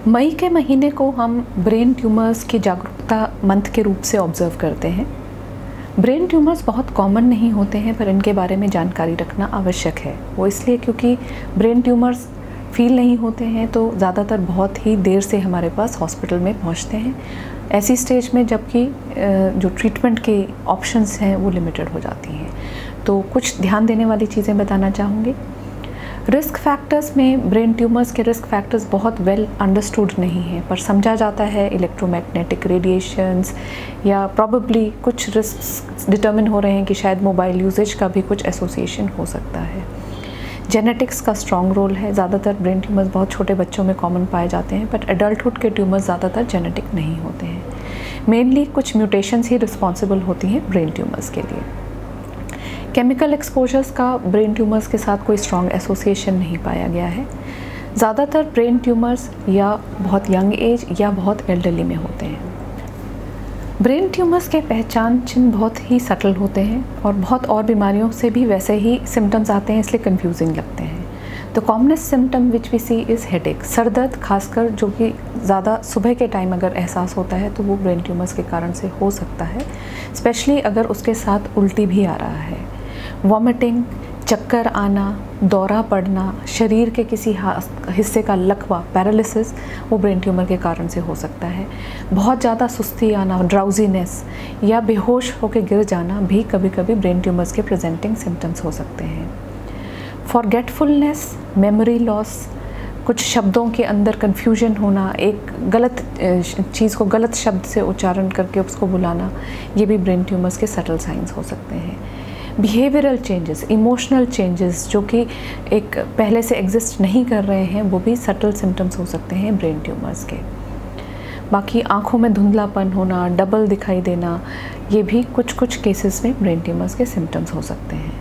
मई के महीने को हम ब्रेन ट्यूमर्स की जागरूकता मंथ के रूप से ऑब्ज़र्व करते हैं। ब्रेन ट्यूमर्स बहुत कॉमन नहीं होते हैं, पर इनके बारे में जानकारी रखना आवश्यक है। वो इसलिए क्योंकि ब्रेन ट्यूमर्स फील नहीं होते हैं तो ज़्यादातर बहुत ही देर से हमारे पास हॉस्पिटल में पहुंचते हैं, ऐसी स्टेज में जबकि जो ट्रीटमेंट के ऑप्शंस हैं वो लिमिटेड हो जाती हैं। तो कुछ ध्यान देने वाली चीज़ें बताना चाहूँगी। रिस्क फैक्टर्स में ब्रेन ट्यूमर्स के रिस्क फैक्टर्स बहुत वेल अंडरस्टूड नहीं हैं, पर समझा जाता है इलेक्ट्रोमैग्नेटिक रेडिएशंस या प्रॉबेबली कुछ रिस्क्स डिटर्मिन हो रहे हैं कि शायद मोबाइल यूजेज का भी कुछ एसोसिएशन हो सकता है। जेनेटिक्स का स्ट्रॉन्ग रोल है। ज़्यादातर ब्रेन ट्यूमर्स बहुत छोटे बच्चों में कॉमन पाए जाते हैं, बट एडल्टहुड के ट्यूमर्स ज़्यादातर जेनेटिक नहीं होते हैं। मेनली कुछ म्यूटेशंस ही रिस्पॉन्सिबल होती हैं ब्रेन ट्यूमर्स के लिए। केमिकल एक्सपोजर्स का ब्रेन ट्यूमर्स के साथ कोई स्ट्रॉन्ग एसोसिएशन नहीं पाया गया है। ज़्यादातर ब्रेन ट्यूमर्स या बहुत यंग एज या बहुत एल्डरली में होते हैं। ब्रेन ट्यूमर्स के पहचान चिन्ह बहुत ही सटल होते हैं और बहुत और बीमारियों से भी वैसे ही सिम्टम्स आते हैं, इसलिए कंफ्यूजिंग लगते हैं। तो commonest symptom which we see is headache, सर दर्द, खासकर जो कि ज़्यादा सुबह के टाइम अगर एहसास होता है तो वो ब्रेन ट्यूमर्स के कारण से हो सकता है, स्पेशली अगर उसके साथ उल्टी भी आ रहा है। वॉमिटिंग, चक्कर आना, दौरा पड़ना, शरीर के किसी हिस्से का लकवा, पैरालिसिस, वो ब्रेन ट्यूमर के कारण से हो सकता है। बहुत ज़्यादा सुस्ती आना, ड्राउजीनेस या बेहोश होकर गिर जाना भी कभी कभी ब्रेन ट्यूमर्स के प्रेजेंटिंग सिम्टम्स हो सकते हैं। फॉरगेटफुलनेस, मेमोरी लॉस, कुछ शब्दों के अंदर कन्फ्यूजन होना, एक गलत चीज़ को गलत शब्द से उच्चारण करके उसको बुलाना, ये भी ब्रेन ट्यूमर्स के सटल साइंस हो सकते हैं। बिहेवियरल चेंजेस, इमोशनल चेंजेस जो कि एक पहले से एग्जिस्ट नहीं कर रहे हैं, वो भी सटल सिम्टम्स हो सकते हैं ब्रेन ट्यूमर्स के। बाकी आँखों में धुंधलापन होना, डबल दिखाई देना, ये भी कुछ केसेस में ब्रेन ट्यूमर्स के सिम्टम्स हो सकते हैं।